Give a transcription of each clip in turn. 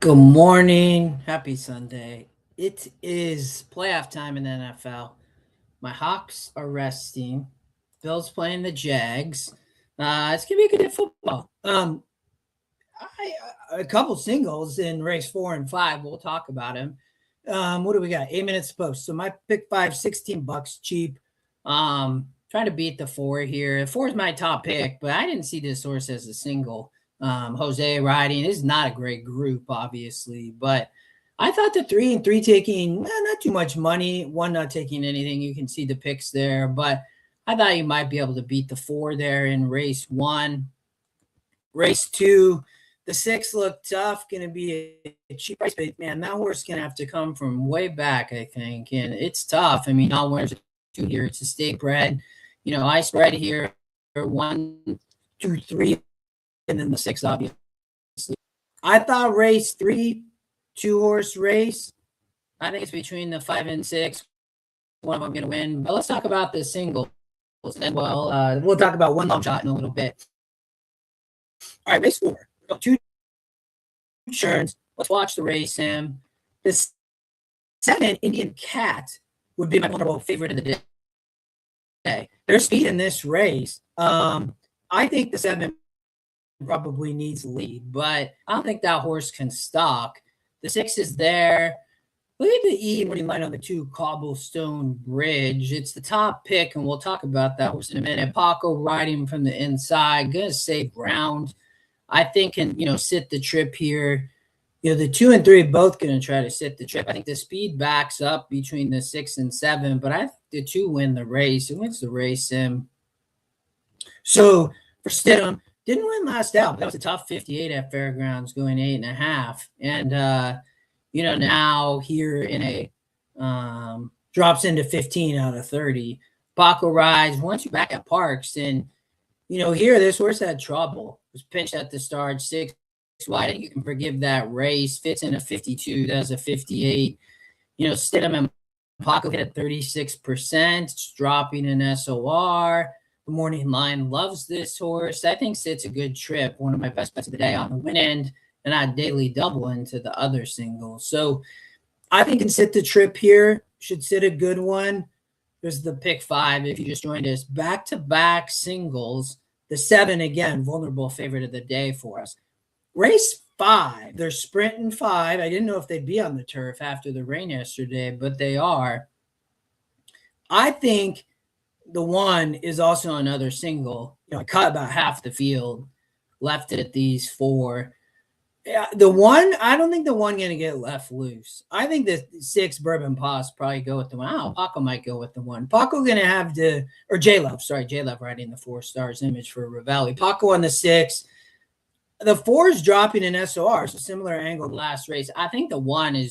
Good morning. Happy Sunday. It is playoff time in the NFL. My Hawks are resting. Bills playing the Jags. It's gonna be a good day of football. A couple singles in race 4 and 5. We'll talk about them. What do we got? 8 minutes post. So my pick five, $16 cheap. Trying to beat the four here. Four is my top pick, but I didn't see this horse as a single. Jose riding is not a great group, obviously, but I thought the 3 and 3 taking not too much money, one not taking anything. You can see the picks there, but I thought you might be able to beat the four there in race one. Race two, the six looked tough, going to be a cheap price, but man, that horse going to have to come from way back, I think, and it's tough. I mean, all winners are two here. It's a stake bred. I spread here 1, 2, 3, and then the six, obviously. I thought race three, 2-horse race. I think it's between the 5 and 6. One of them going to win. But let's talk about the singles. And we'll talk about one long shot in a little bit. All right, race 4. Two turns. Let's watch the race, Sam. This 7 Indian Cat would be my vulnerable favorite of the day. Their speed in this race. I think the 7 probably needs the lead, but I don't think that horse can stalk. The 6 is there. Look at the E running line on the 2 Cobblestone Bridge. It's the top pick, and we'll talk about that horse in a minute. Paco riding from the inside, gonna save ground. I think can sit the trip here. The 2 and 3 both going to try to sit the trip. I think the speed backs up between the 6 and 7, but I think the 2 win the race. It wins the race. So for Stidham, didn't win last out. That was a tough 58 at Fairgrounds, going 8.5. And now here in a drops into 15 out of 30. Paco rides once you back at Parks, and here this horse had trouble. Was pinched at the start, 6 wide. I think you can forgive that race. Fits in a 52, does a 58. Stidham and Paco hit at 36%. It's dropping an SOR. The morning line loves this horse. I think sits a good trip. One of my best bets of the day on the win end, and I daily double into the other singles. So I think can sit the trip here. Should sit a good one. There's the pick 5 if you just joined us. Back-to-back singles. The 7, again, vulnerable favorite of the day for us. Race 5, they're sprinting 5. I didn't know if they'd be on the turf after the rain yesterday, but they are. I think the 1 is also another single. I cut about half the field, left it at these 4. Yeah, the 1, I don't think the 1 going to get left loose. I think the 6 Bourbon Pass probably go with the 1. Oh, Paco might go with the 1. Paco going to have to, or J-Love riding the 4 stars image for Ravelli. Paco on the 6. The 4 is dropping an SOR, so similar angle to last race. I think the 1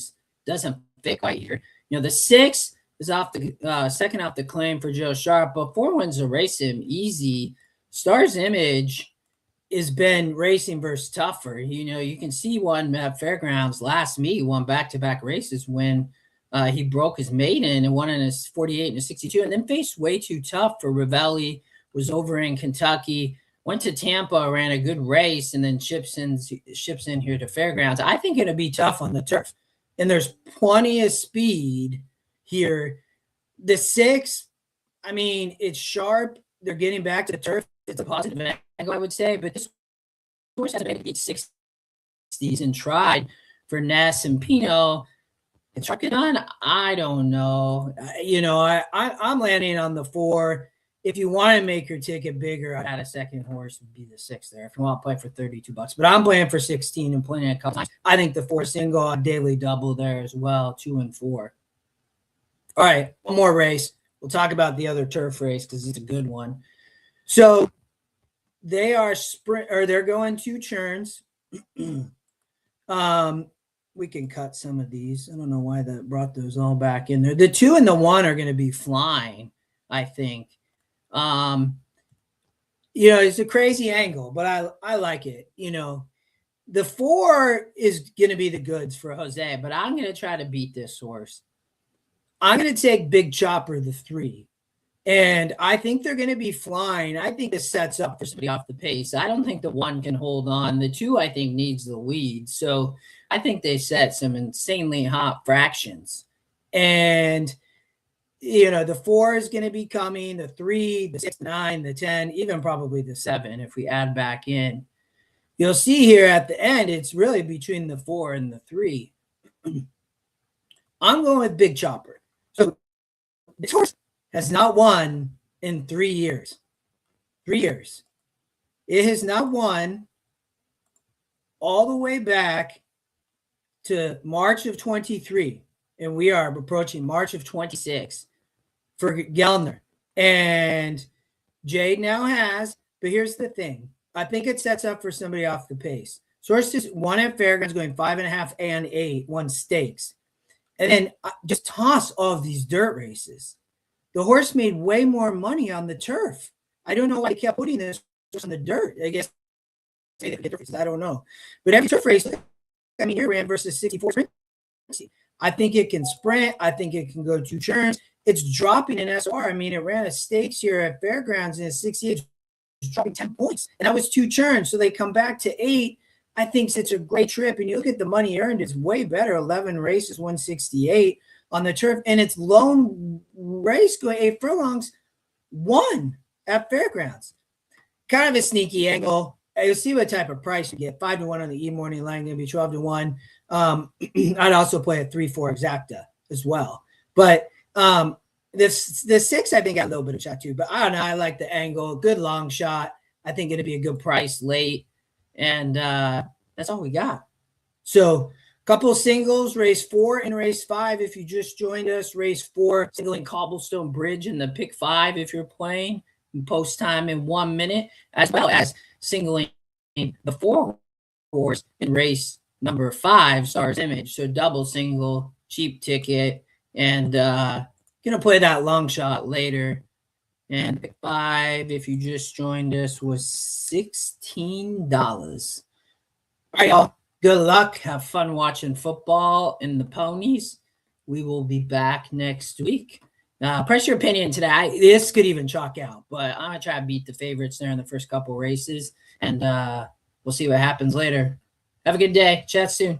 doesn't fit quite here. The 6 is off the second off the claim for Joe Sharp, but 4 wins the race him easy. Stars image has been racing versus tougher. You can see one at Fairgrounds last meet, won back-to-back races when he broke his maiden and won in his 48 and a 62, and then faced way too tough for Ravelli, was over in Kentucky, went to Tampa, ran a good race, and then ships in here to Fairgrounds. I think it'll be tough on the turf, and there's plenty of speed here. The 6, I mean, it's sharp. They're getting back to the turf. It's a positive angle, I would say, but this horse hasn't made it 60s and tried for Ness and Pino. And truck it on, I don't know. I'm landing on the 4. If you want to make your ticket bigger, I'd add a second horse, would be the 6 there. If you want to play for $32, but I'm playing for 16 and playing a couple times. I think the 4 single, a daily double there as well, 2 and 4. All right, one more race. We'll talk about the other turf race because it's a good one. So they are they're going 2 churns. We can cut some of these. I don't know why that brought those all back in there. The 2 and the 1 are going to be flying, I think. It's a crazy angle, but I like it. The 4 is going to be the goods for Jose, but I'm going to try to beat this horse. I'm going to take Big Chopper, the 3. And I think they're going to be flying. I think this sets up for somebody off the pace. I don't think the 1 can hold on. The 2, I think, needs the lead. So I think they set some insanely hot fractions. And, the 4 is going to be coming, the 3, the 6, the 9, the 10, even probably the 7 if we add back in. You'll see here at the end, it's really between the 4 and the 3. I'm going with Big Chopper. So this horse has not won in 3 years. 3 years. It has not won all the way back to March of 23. And we are approaching March of 26 for Gellner. And Jade now has, but here's the thing. I think it sets up for somebody off the pace. Source is 1 at Fairgrounds going 5.5 and 8, 1 stakes. And then just toss all of these dirt races. The horse made way more money on the turf. I don't know why they kept putting this on the dirt. I guess I don't know. But every turf race, here ran versus 64 sprint. I think it can sprint. I think it can go 2 turns. It's dropping in SR. It ran a stakes here at Fairgrounds in 68. It's dropping 10 points. And that was 2 turns. So they come back to 8. I think it's a great trip. And you look at the money earned, it's way better. 11 races, 168 on the turf. And it's lone race going 8 furlongs, 1 at Fairgrounds. Kind of a sneaky angle. You'll see what type of price you get. 5-1 on the E-morning line, going to be 12-1. I'd also play a 3-4 exacta as well. But the 6, I think, got a little bit of shot too. But I don't know. I like the angle. Good long shot. I think it'd be a good price late. And that's all we got. So a couple of singles, race 4 and race 5. If you just joined us, race 4, singling Cobblestone Bridge in the pick 5 if you're playing. Post time in 1 minute, as well as singling the 4 horse in race number 5, Stars Image. So double single, cheap ticket, and gonna play that long shot later. And pick 5, if you just joined us, was $16. All right, y'all. Good luck. Have fun watching football in the ponies. We will be back next week. Press your opinion today. This could even chalk out, but I'm going to try to beat the favorites there in the first couple races, and we'll see what happens later. Have a good day. Chat soon.